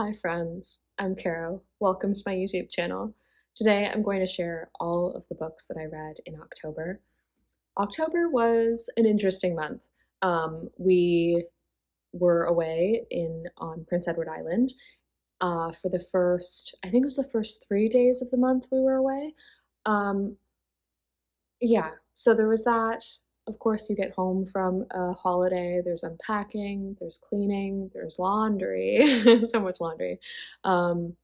Hi friends, I'm Caro. Welcome to my YouTube channel. Today I'm going to share all of the books that I read in October. October was an interesting month. We were away on Prince Edward Island for the first, I think it was the first 3 days of the month we were away. Um, yeah, so there was that. Of course, you get home from a holiday, there's unpacking, there's cleaning, there's laundry, so much laundry. Um,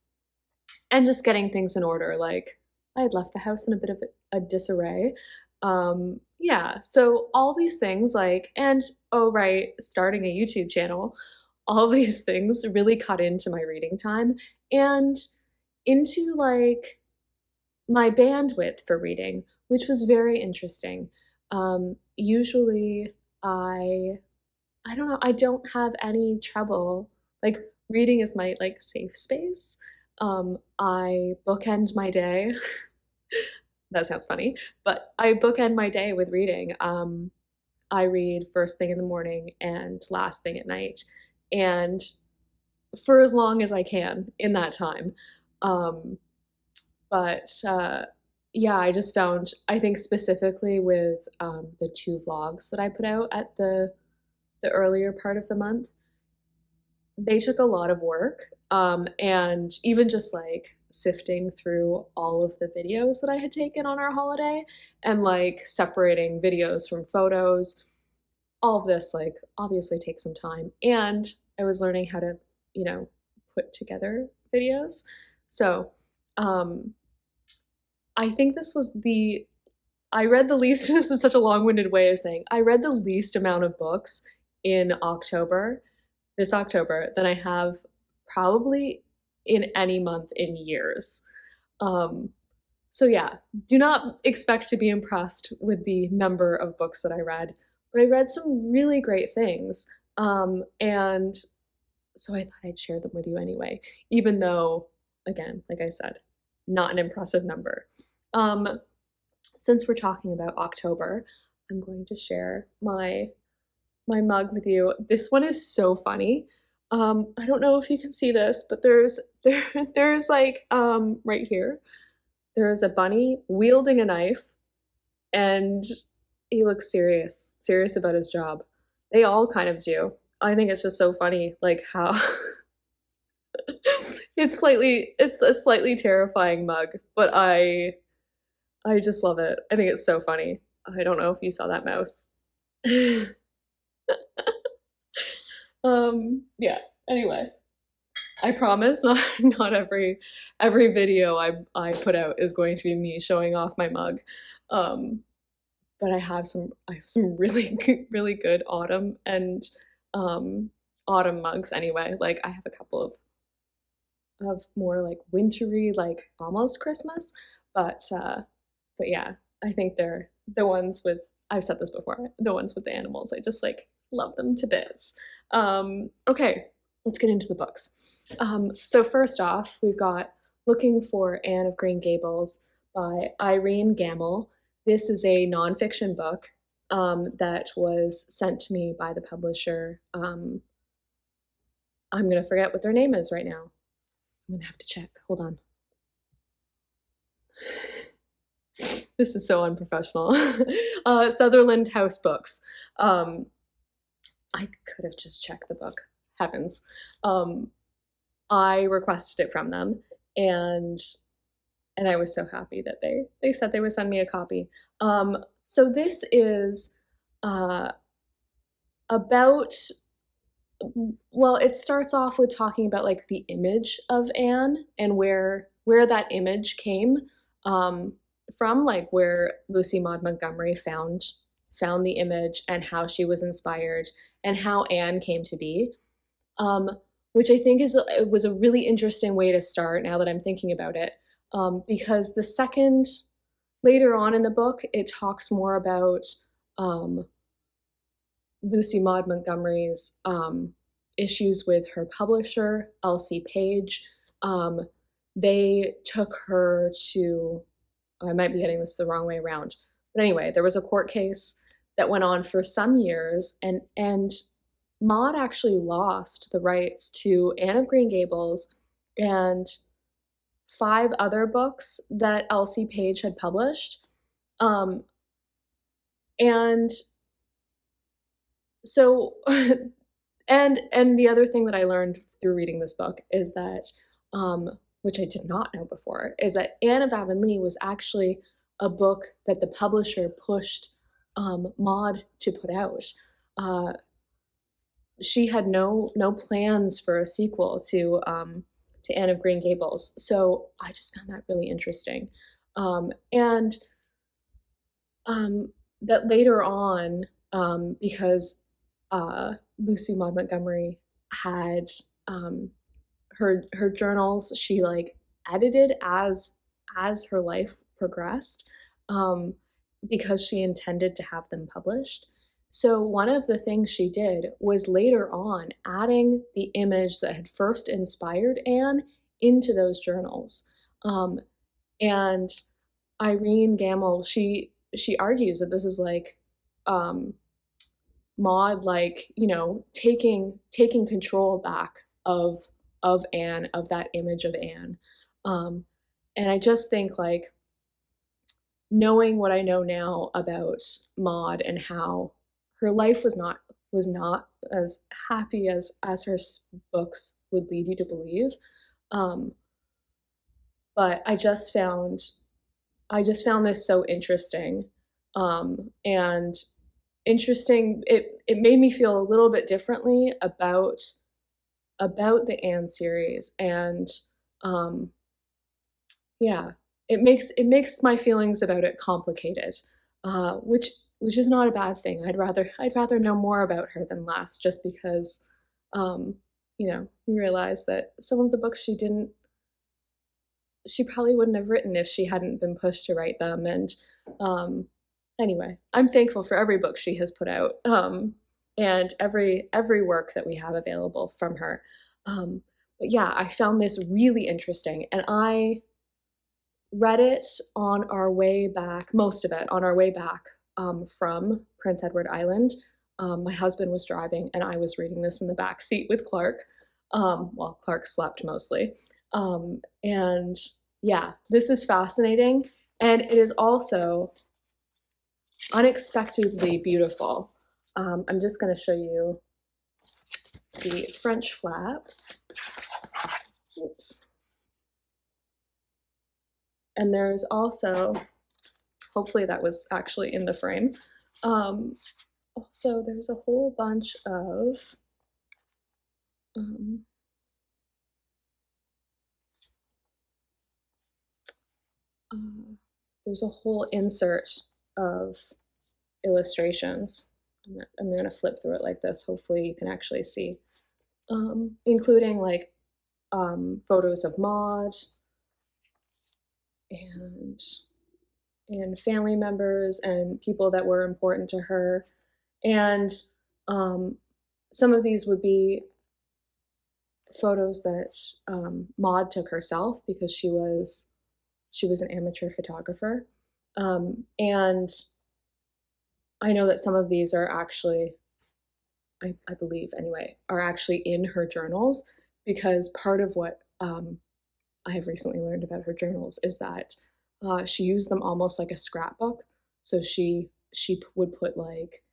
and just getting things in order. Like, I had left the house in a bit of a disarray. Yeah, so all these things, like, and oh, right, starting a YouTube channel, all these things really cut into my reading time and into like my bandwidth for reading, which was very interesting. Usually I don't know, I don't have any trouble. Like, reading is my like safe space. I bookend my day. That sounds funny, but I bookend my day with reading. I read first thing in the morning and last thing at night, and for as long as I can in that time. Um, but yeah, I just found, I think specifically with the two vlogs that I put out at the earlier part of the month, they took a lot of work. And even just like sifting through all of the videos that I had taken on our holiday and like separating videos from photos, all of this like obviously takes some time. And I was learning how to, put together videos. So um, I think this was I read the least, this is such a long-winded way of saying, I read the least amount of books in this October, than I have probably in any month in years. Um, so yeah, do not expect to be impressed with the number of books that I read, but I read some really great things. And so I thought I'd share them with you anyway, even though, again, like I said, not an impressive number. Um, since we're talking about October, I'm going to share my mug with you. This one is so funny. I don't know if you can see this, but there's like right here, there is a bunny wielding a knife, and he looks serious about his job. They all kind of do. I think it's just so funny, like how it's a slightly terrifying mug, but I just love it. I think it's so funny. I don't know if you saw that mouse. Yeah. Anyway, I promise not every video I put out is going to be me showing off my mug. Um, but I have some really really good um autumn mugs anyway. Like, I have a couple of more like wintry, like almost Christmas, but yeah, I think they're the ones with, I've said this before, the ones with the animals. I just like love them to bits. Okay, let's get into the books. So first off, we've got Looking for Anne of Green Gables by Irene Gamble. This is a nonfiction book that was sent to me by the publisher. I'm going to forget what their name is right now. I'm going to have to check. Hold on. This is so unprofessional. Sutherland House Books. I could have just checked the book. Heavens. I requested it from them, and I was so happy that they said they would send me a copy. So this is about, well, it starts off with talking about like the image of Anne and where that image came from, like where Lucy Maud Montgomery found the image and how she was inspired and how Anne came to be, which I think was a really interesting way to start now that I'm thinking about it, because later on in the book, it talks more about Lucy Maud Montgomery's issues with her publisher, Elsie Page. They took her to, I might be getting this the wrong way around, but anyway, there was a court case that went on for some years, and Maud actually lost the rights to Anne of Green Gables and 5 other books that Elsie Page had published. And so, and the other thing that I learned through reading this book is that, which I did not know before, is that Anne of Avonlea was actually a book that the publisher pushed Maud to put out. She had no plans for a sequel to Anne of Green Gables, so I just found that really interesting, and that later on, because Lucy Maud Montgomery had her journals, she like edited as her life progressed, because she intended to have them published. So one of the things she did was later on adding the image that had first inspired Anne into those journals. And Irene Gamble, she argues that this is like Maud, like, you know, taking control back of Anne, of that image of Anne. And I just think, like, knowing what I know now about Maud and how her life was not as happy as her books would lead you to believe, but I just found this so interesting, and interesting. It made me feel a little bit differently about the Anne series, and yeah, it makes my feelings about it complicated, which is not a bad thing. I'd rather know more about her than less, just because, you know, you realize that some of the books she probably wouldn't have written if she hadn't been pushed to write them. And anyway, I'm thankful for every book she has put out, and every work that we have available from her. But yeah, I found this really interesting, and I read it on our way back, most of it on our way back from Prince Edward Island. My husband was driving, and I was reading this in the back seat with Clark, while Clark slept mostly. And yeah, this is fascinating, and it is also unexpectedly beautiful. I'm just going to show you the French flaps. Oops. And there's also, hopefully that was actually in the frame. Also, there's a whole bunch of there's a whole insert of illustrations. I'm going to flip through it like this. Hopefully you can actually see, including like photos of Maud and family members and people that were important to her. And some of these would be photos that Maud took herself, because she was an amateur photographer. And I know that some of these are actually, I believe anyway, are actually in her journals, because part of what I have recently learned about her journals is that she used them almost like a scrapbook. So she would put like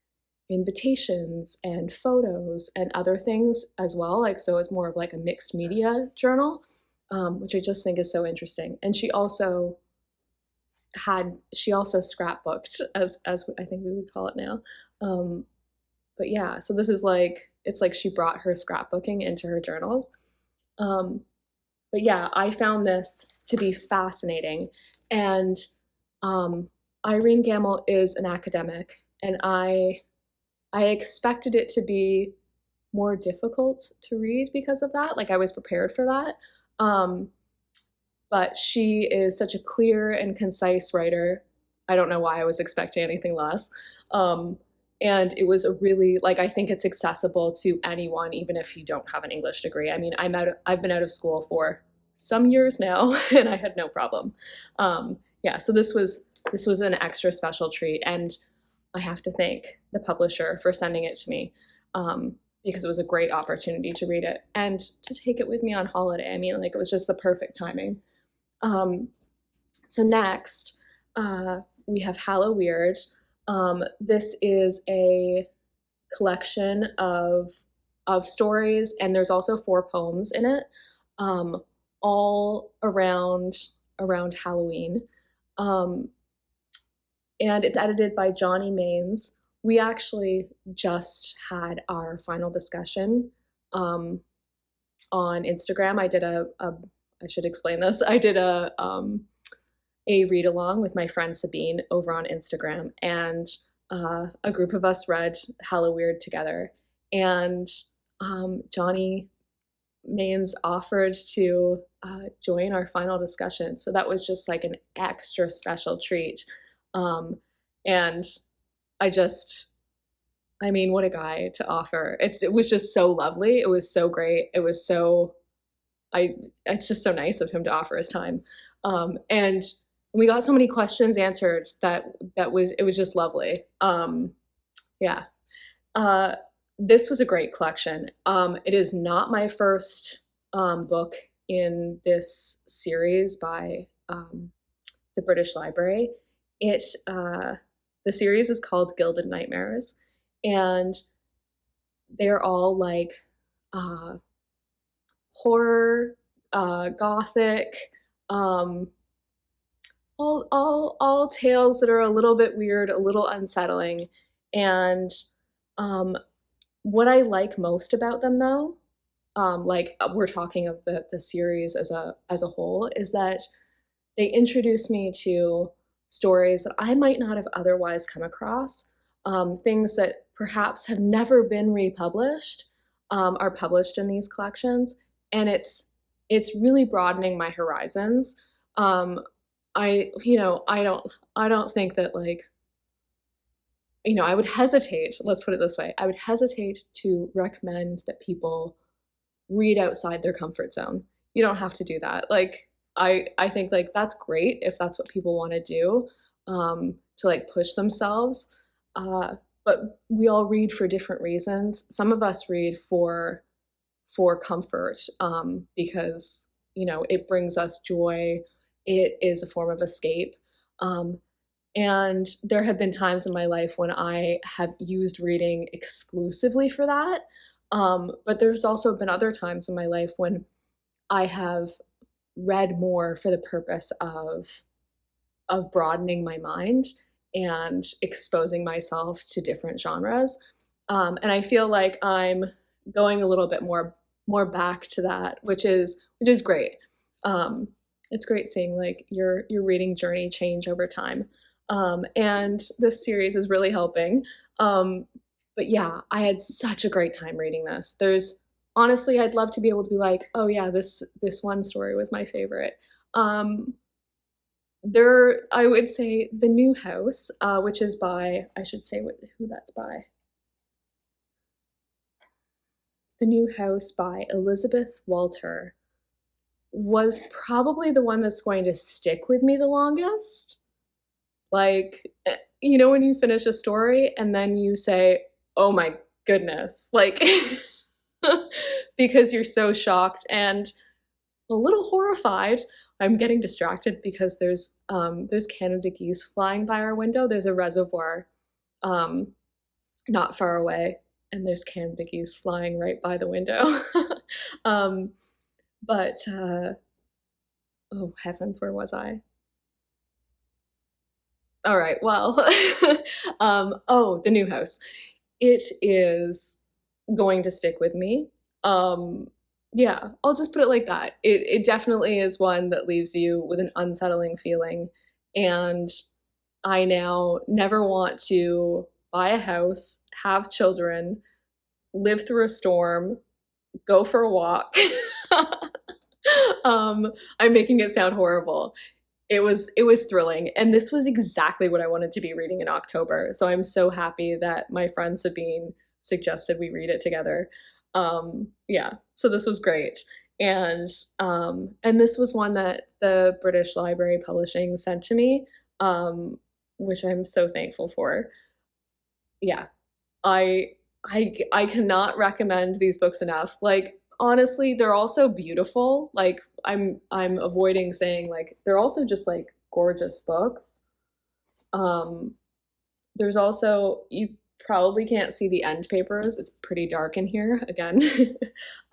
invitations and photos and other things as well. Like, so it's more of like a mixed media journal, which I just think is so interesting. And she also scrapbooked, as I think we would call it now. But yeah, so this is like, it's like she brought her scrapbooking into her journals. But yeah, I found this to be fascinating. And Irene Gamble is an academic, and I expected it to be more difficult to read because of that. Like, I was prepared for that. But she is such a clear and concise writer. I don't know why I was expecting anything less. And it was a really, like, I think it's accessible to anyone, even if you don't have an English degree. I mean, I've been out of school for some years now, and I had no problem. Yeah, so this was an extra special treat, and I have to thank the publisher for sending it to me. because it was a great opportunity to read it and to take it with me on holiday. I mean, like, it was just the perfect timing. So next, we have Hallowe'en. This is a collection of stories, and there's also 4 poems in it, all around Halloween. And it's edited by Johnny Maines. We actually just had our final discussion on Instagram. I did I should explain this. I did a read along with my friend Sabine over on Instagram, and a group of us read Hallowe'en together. And Johnny Maines offered to join our final discussion, so that was just like an extra special treat. And I mean, what a guy to offer. It was just so lovely. It was so great. It was so, it's just so nice of him to offer his time. And we got so many questions answered that it was just lovely. Yeah. This was a great collection. It is not my first book in this series by the British Library. The series is called Gilded Nightmares, and they're all like horror, gothic, all tales that are a little bit weird, a little unsettling. And what I like most about them, though, like we're talking of the series as a whole, is that they introduce me to stories that I might not have otherwise come across, things that perhaps have never been republished, are published in these collections, and it's really broadening my horizons. I don't think that, like, I would hesitate, let's put it this way, I would hesitate to recommend that people read outside their comfort zone. You don't have to do that. Like, I think, like, that's great if that's what people want to do, to like push themselves. But we all read for different reasons. Some of us read for comfort, because, it brings us joy. It is a form of escape. And there have been times in my life when I have used reading exclusively for that. But there's also been other times in my life when I have read more for the purpose of broadening my mind and exposing myself to different genres. And I feel like I'm going a little bit more back to that, which is great. It's great seeing, like, your reading journey change over time. And this series is really helping. But yeah, I had such a great time reading this. Honestly, I'd love to be able to be like, oh yeah, this one story was my favorite. I would say The New House, which is by, I should say who that's by. The New House by Elizabeth Walter was probably the one that's going to stick with me the longest. Like, when you finish a story and then you say, oh my goodness, like, because you're so shocked and a little horrified. I'm getting distracted because there's Canada geese flying by our window. There's a reservoir not far away, and there's Canada geese flying right by the window. But oh heavens, where was I? All right, well, The New House. It is going to stick with me. Yeah, I'll just put it like that. It definitely is one that leaves you with an unsettling feeling. And I now never want to buy a house, have children, live through a storm, go for a walk. I'm making it sound horrible. It was thrilling, and this was exactly what I wanted to be reading in October. So I'm so happy that my friend Sabine suggested we read it together. Yeah, so this was great. And this was one that the British Library Publishing sent to me, which I'm so thankful for. Yeah, I I cannot recommend these books enough. Like honestly, they're also beautiful. Like I'm avoiding saying like they're also just like gorgeous books. Um, there's also you probably can't see the end papers. It's pretty dark in here again.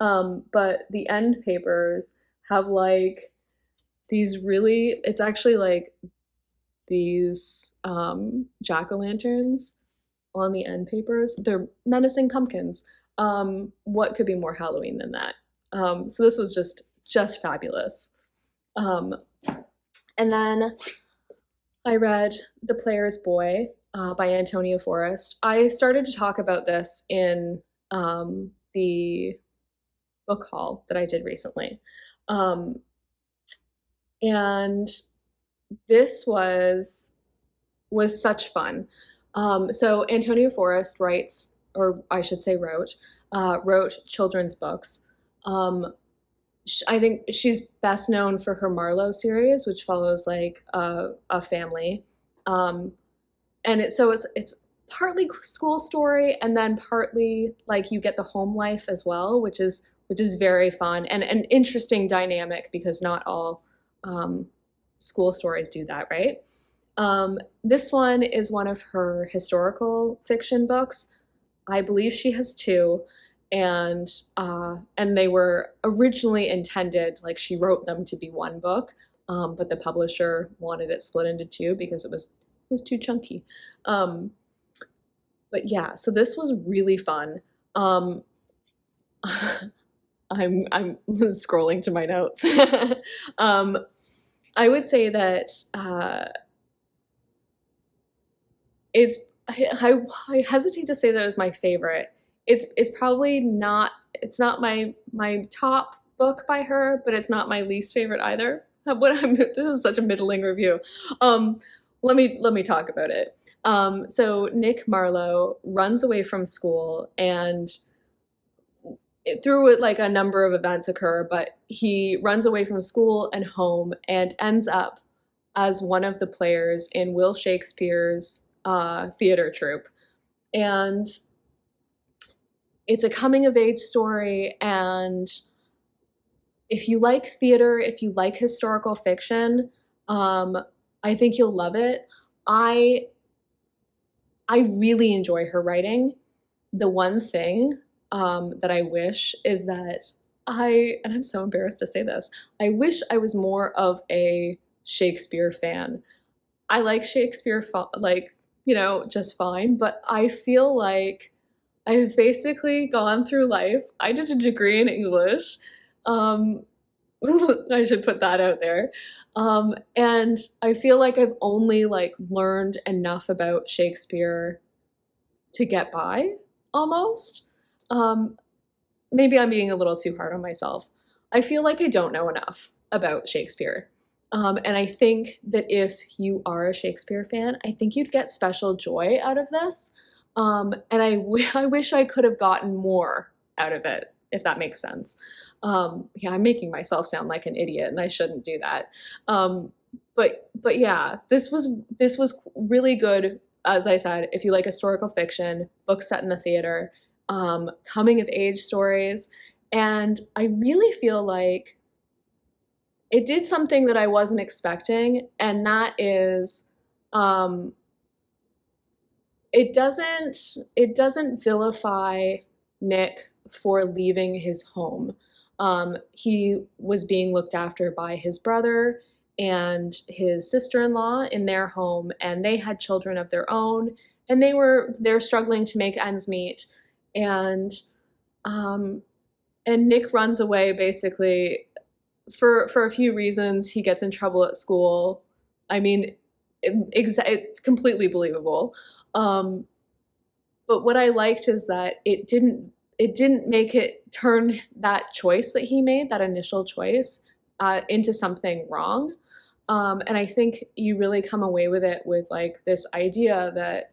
But the end papers have like these really it's actually like these jack-o'-lanterns on the end papers. They're menacing pumpkins. What could be more Halloween than that? So this was just fabulous. Um, and then I read The Player's Boy by Antonia Forrest. I started to talk about this in the book haul that I did recently. And this was such fun. So Antonia Forrest writes, or I should say wrote children's books. I think she's best known for her Marlowe series, which follows like a family, and it's partly school story and then partly like you get the home life as well, which is very fun and an interesting dynamic because not all school stories do that, right? This one is one of her historical fiction books. I believe she has two, and they were originally intended, like she wrote them to be one book, but the publisher wanted it split into two because it was too chunky. But yeah, so this was really fun. I'm scrolling to my notes. I would say that I hesitate to say that it's my favorite. It's probably not. It's not my top book by her, but it's not my least favorite either. This is such a middling review. Let me talk about it. So Nick Marlowe runs away from school, and through it like a number of events occur, but he runs away from school and home and ends up as one of the players in Will Shakespeare's theater troupe. And it's a coming of age story, and if you like theater, if you like historical fiction, I think you'll love it. I really enjoy her writing. The one thing that I wish is that and I'm so embarrassed to say this, I wish I was more of a Shakespeare fan. I like Shakespeare, like, you know, just fine, but I feel like I've basically gone through life. I did a degree in English. I should put that out there. And I feel like I've only like learned enough about Shakespeare to get by, almost. Maybe I'm being a little too hard on myself. I feel like I don't know enough about Shakespeare. And I think that if you are a Shakespeare fan, I think you'd get special joy out of this. And I wish I could have gotten more out of it, if that makes sense. Yeah, I'm making myself sound like an idiot, and I shouldn't do that. But yeah, this was really good. As I said, if you like historical fiction, books set in the theater, coming of age stories, and I really feel like it did something that I wasn't expecting, and that is, it doesn't vilify Nick for leaving his home. He was being looked after by his brother and his sister-in-law in their home, and they had children of their own, and they're struggling to make ends meet, and Nick runs away basically for a few reasons. He gets in trouble at school. I mean, it's completely believable. But what I liked is that it didn't make it turn that choice that he made, that initial choice, into something wrong. And I think you really come away with it with like this idea that,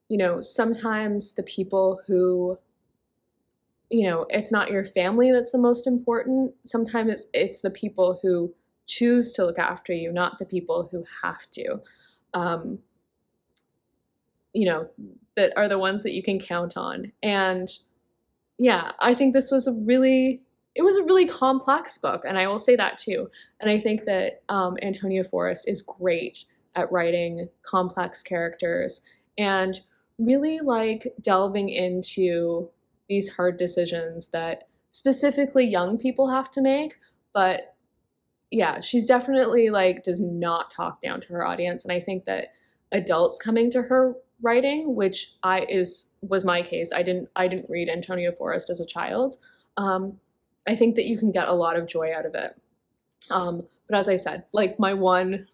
you know, sometimes the people who, you know, it's not your family that's the most important. Sometimes it's the people who choose to look after you, not the people who have to. you know, that are the ones that you can count on. And yeah, I think this was it was a really complex book, and I will say that too. And I think that Antonia Forrest is great at writing complex characters and really like delving into these hard decisions that specifically young people have to make. But yeah, she's definitely like does not talk down to her audience, and I think that adults coming to her writing, which was my case. I didn't read Antonia Forrest as a child. I think that you can get a lot of joy out of it. But as I said, like my one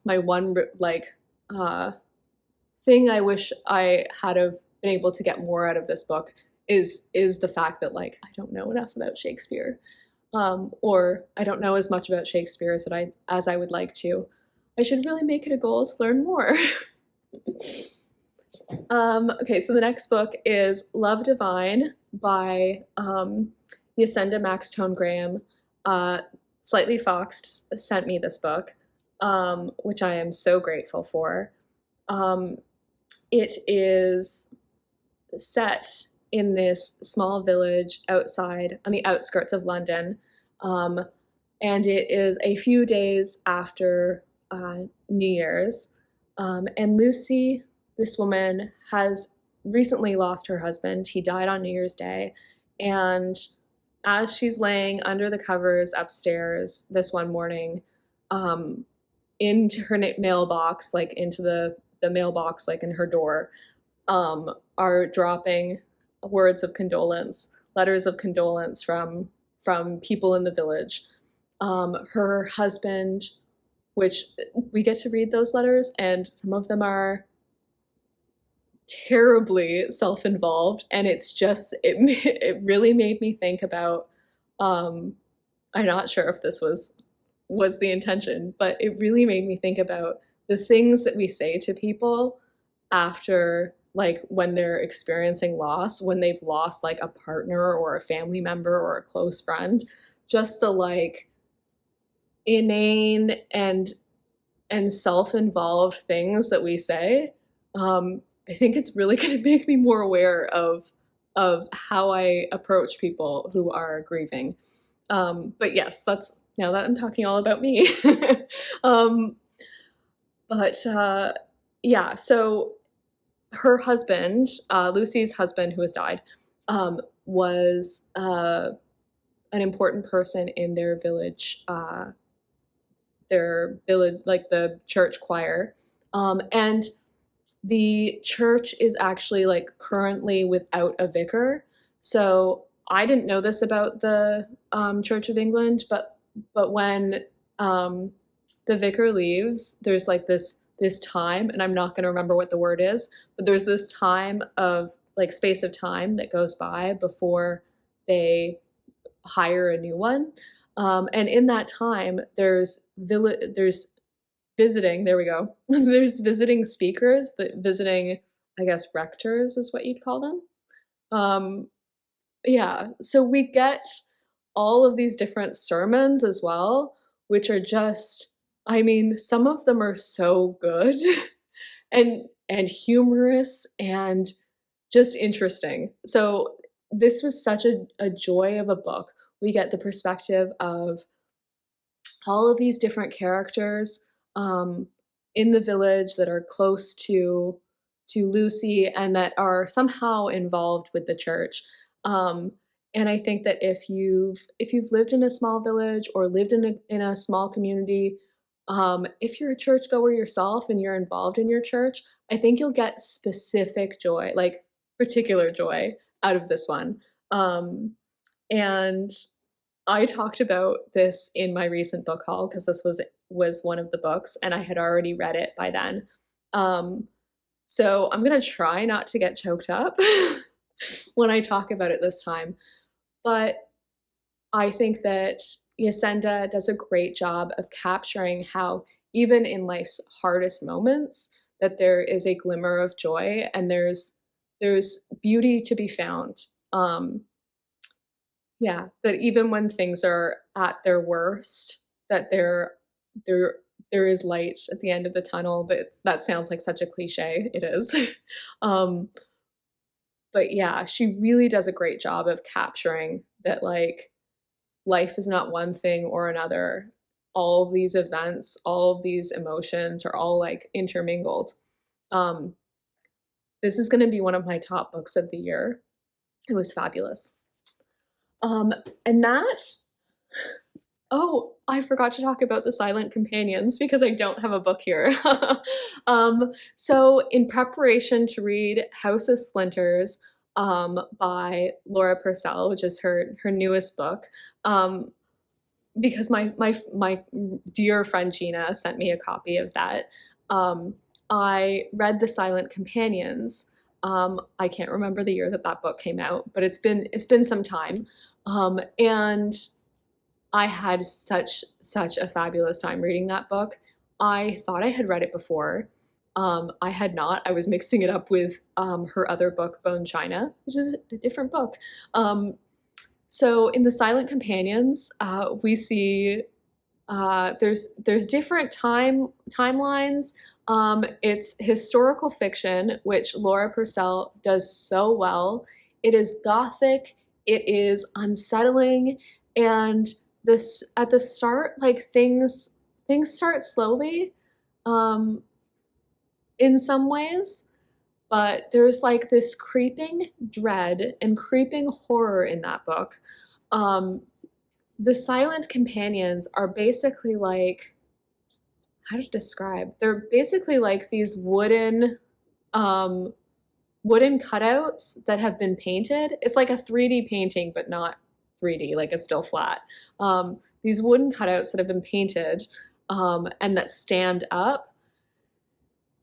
like uh, thing I wish I had have been able to get more out of this book is the fact that like I don't know enough about Shakespeare, or I don't know as much about Shakespeare as I would like to. I should really make it a goal to learn more. Okay, so the next book is Love Divine by Yasenda Max Tone Graham. Slightly Foxed sent me this book, which I am so grateful for. It is set in this small village outside on the outskirts of London, and it is a few days after New Year's. And Lucy, this woman, has recently lost her husband. He died on New Year's Day, and as she's laying under the covers upstairs this one morning, into her mailbox, like into the mailbox, like in her door, are dropping words of condolence, letters of condolence from people in the village. Her husband, which we get to read those letters, and some of them are terribly self-involved, and it really made me think about, I'm not sure if this was the intention, but it really made me think about the things that we say to people after, like, when they're experiencing loss, when they've lost like a partner or a family member or a close friend. Just the like inane and self-involved things that we say. I think it's really going to make me more aware of how I approach people who are grieving. But yes, that's now that I'm talking all about me. um, but yeah, so her husband, Lucy's husband, who has died, was an important person in their village, like the church choir, and the church is actually like currently without a vicar. So I didn't know this about the Church of England, but when the vicar leaves, there's like this time, and I'm not going to remember what the word is, but there's this time of like space of time that goes by before they hire a new one. And in that time, there's visiting, there we go. There's visiting speakers, but visiting, I guess, rectors is what you'd call them. Yeah, so we get all of these different sermons as well, which are just, I mean, some of them are so good and humorous and just interesting. So this was such a joy of a book. We get the perspective of all of these different characters in the village that are close to Lucy and that are somehow involved with the church. And I think that if you've lived in a small village or lived in a small community, if you're a churchgoer yourself and you're involved in your church, I think you'll get specific joy, like particular joy, out of this one. And I talked about this in my recent book haul because this was one of the books, and I had already read it by then. So I'm gonna try not to get choked up when I talk about it this time. But I think that Yasenda does a great job of capturing how even in life's hardest moments that there is a glimmer of joy and there's beauty to be found. Yeah, that even when things are at their worst, that there there is light at the end of the tunnel, but that sounds like such a cliche. It is. um, but yeah, she really does a great job of capturing that, like, life is not one thing or another. All of these events, all of these emotions are all like intermingled. Um, this is going to be one of my top books of the year. It was fabulous. Um, and that, oh, I forgot to talk about The Silent Companions because I don't have a book here. So in preparation to read House of Splinters by Laura Purcell, which is her newest book, because my dear friend Gina sent me a copy of that. I read The Silent Companions. I can't remember the year that that book came out, but it's been some time, and I had such a fabulous time reading that book. I thought I had read it before. I had not. I was mixing it up with her other book, Bone China, which is a different book. So in The Silent Companions, we see there's different timelines. It's historical fiction, which Laura Purcell does so well. It is gothic. It is unsettling, and this at the start, like things start slowly, um, in some ways, but there's like this creeping dread and creeping horror in that book. Um, the Silent Companions are basically like, how to describe? They're basically like these um, wooden cutouts that have been painted. It's like a 3D painting, but not 3D, like it's still flat. These wooden cutouts that have been painted and that stand up.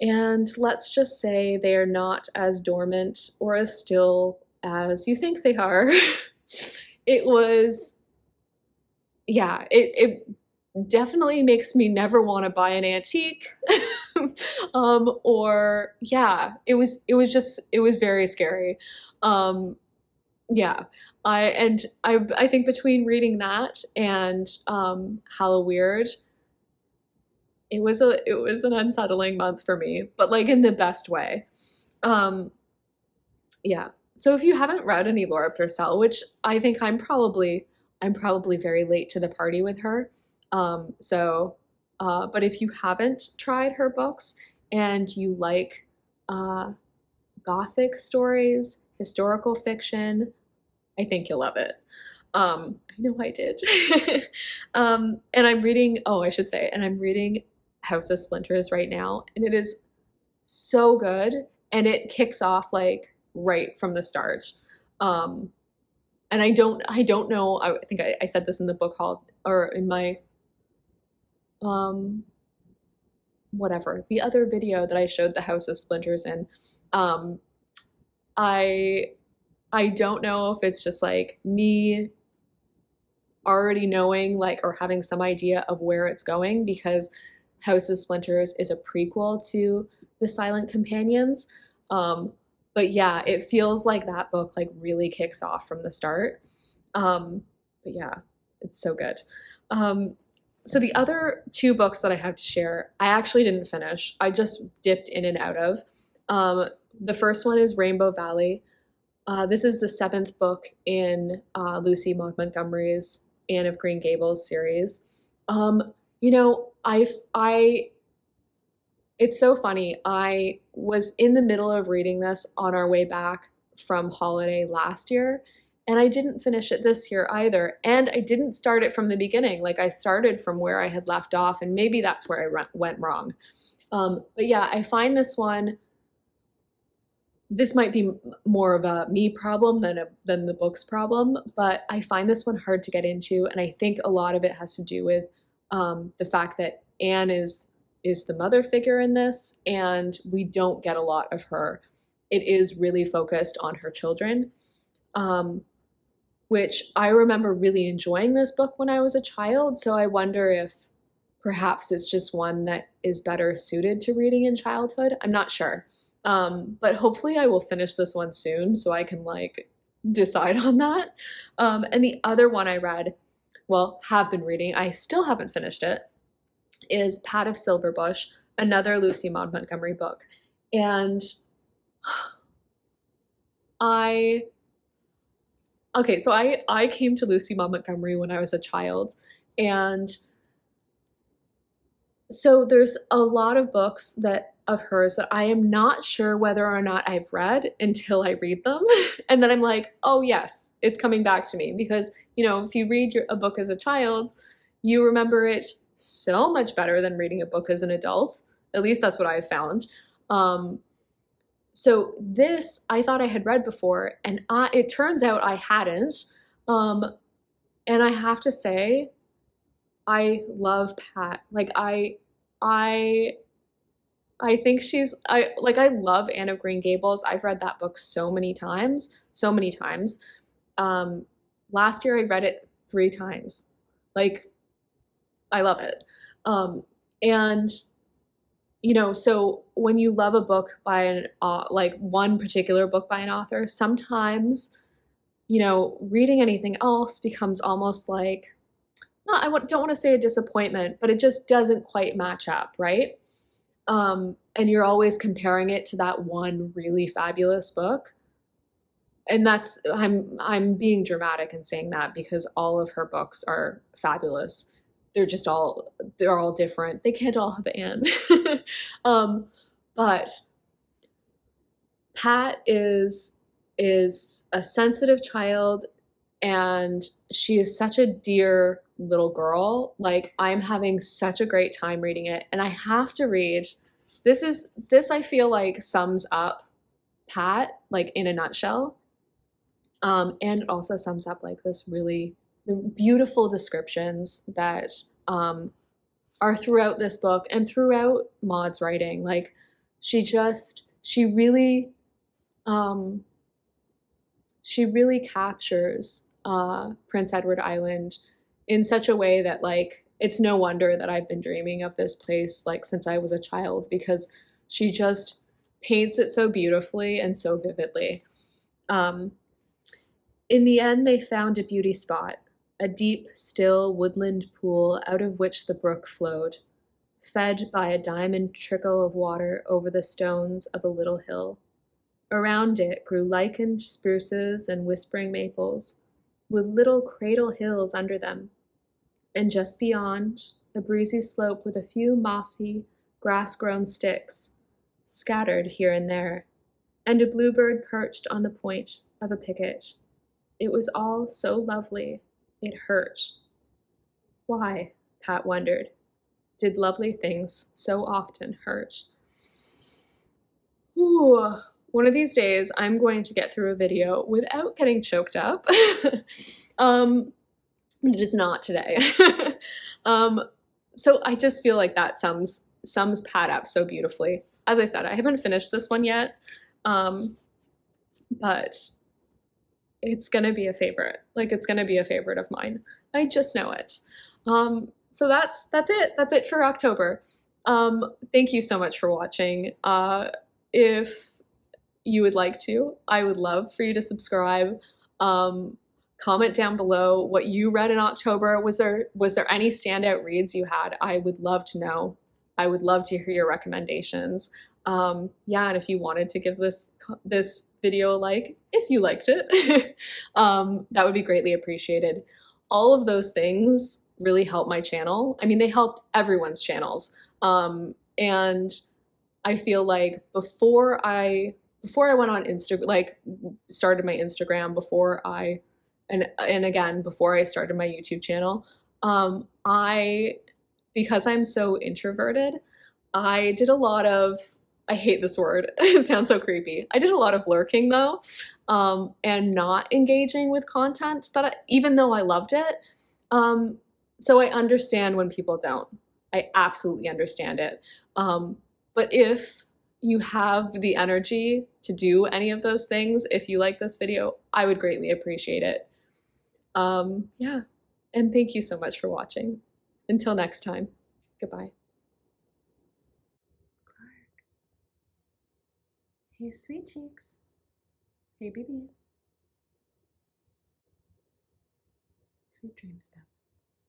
And let's just say they are not as dormant or as still as you think they are. It was, yeah, it definitely makes me never want to buy an antique. Or yeah, it was very scary. Yeah, I think between reading that and Hallowe'en, it was an unsettling month for me, but like in the best way. Um, yeah. So if you haven't read any Laura Purcell, which I think I'm probably very late to the party with her. But if you haven't tried her books and you like uh, gothic stories, historical fiction, I think you'll love it. I know I did. And I'm reading, oh, I should say, and I'm reading House of Splinters right now, and it is so good, and it kicks off like right from the start. Um, and I don't know, I think I said this in the book haul or in my, um, whatever, the other video that I showed the House of Splinters in. Um, I, I don't know if it's just like me already knowing like or having some idea of where it's going because House of Splinters is a prequel to The Silent Companions. But yeah, it feels like that book like really kicks off from the start. But yeah, it's so good. Um, so the other two books that I have to share, I actually didn't finish. I just dipped in and out of. The first one is Rainbow Valley. This is the seventh book in Lucy Maud Montgomery's Anne of Green Gables series. You know, it's so funny. I was in the middle of reading this on our way back from holiday last year, and I didn't finish it this year either. And I didn't start it from the beginning. Like I started from where I had left off, and maybe that's where I went wrong. But yeah, I find this one. This might be more of a me problem than the book's problem, but I find this one hard to get into, and I think a lot of it has to do with the fact that Anne is the mother figure in this, and we don't get a lot of her. It is really focused on her children, which I remember really enjoying this book when I was a child, so I wonder if perhaps it's just one that is better suited to reading in childhood. I'm not sure. But hopefully I will finish this one soon so I can like decide on that. And the other one I read, well, have been reading, I still haven't finished it, is Pat of Silverbush, another Lucy Maud Montgomery book. And I came to Lucy Maud Montgomery when I was a child, and so there's a lot of books of hers that I am not sure whether or not I've read until I read them. And then I'm like, oh yes, it's coming back to me. Because, if you read a book as a child, you remember it so much better than reading a book as an adult. At least that's what I've found. So this I thought I had read before, and it turns out I hadn't. And I have to say, I love Pat. Like I think I love Anne of Green Gables. I've read that book so many times, so many times. Last year I read it 3 times. Like, I love it. And so when you love a book by one particular book by an author, sometimes, reading anything else becomes almost like, don't want to say a disappointment, but it just doesn't quite match up, right? And you're always comparing it to that one really fabulous book. And I'm being dramatic in saying that, because all of her books are fabulous. They're all different. They can't all have Anne. But Pat is a sensitive child, and she is such a dear little girl. Like, I'm having such a great time reading it, and I have to read this I feel like sums up Pat, like, in a nutshell. And it also sums up like the beautiful descriptions that are throughout this book and throughout Maud's writing. Like, she really captures Prince Edward Island in such a way that, like, it's no wonder that I've been dreaming of this place, like, since I was a child, because she just paints it so beautifully and so vividly. In the end, they found a beauty spot, a deep, still woodland pool out of which the brook flowed, fed by a diamond trickle of water over the stones of a little hill. Around it grew lichened spruces and whispering maples, with little cradle hills under them, and just beyond, a breezy slope with a few mossy, grass-grown sticks, scattered here and there, and a bluebird perched on the point of a picket. It was all so lovely, it hurt. Why, Pat wondered, did lovely things so often hurt? Ooh, one of these days I'm going to get through a video without getting choked up. It is not today. So I just feel like that sums Pat up so beautifully. As I said, I haven't finished this one yet, but it's gonna be a favorite. Like, it's gonna be a favorite of mine. I just know it. So that's it. That's it for October. Thank you so much for watching. If you would like to, I would love for you to subscribe. Comment down below what you read in October. Was there any standout reads you had? I would love to know. I would love to hear your recommendations. Yeah, and if you wanted to give this video a like, if you liked it, that would be greatly appreciated. All of those things really help my channel. I mean, they help everyone's channels. And I feel like before I went on Instagram, like, started my Instagram, before I started my YouTube channel, because I'm so introverted, I did a lot of, I hate this word, it sounds so creepy. I did a lot of lurking though, and not engaging with content, even though I loved it. So I understand when people don't. I absolutely understand it. But if you have the energy to do any of those things, if you like this video, I would greatly appreciate it. Yeah, and thank you so much for watching. Until next time, goodbye. Clark. Hey, sweet cheeks. Hey, baby. Sweet dreams, Beth.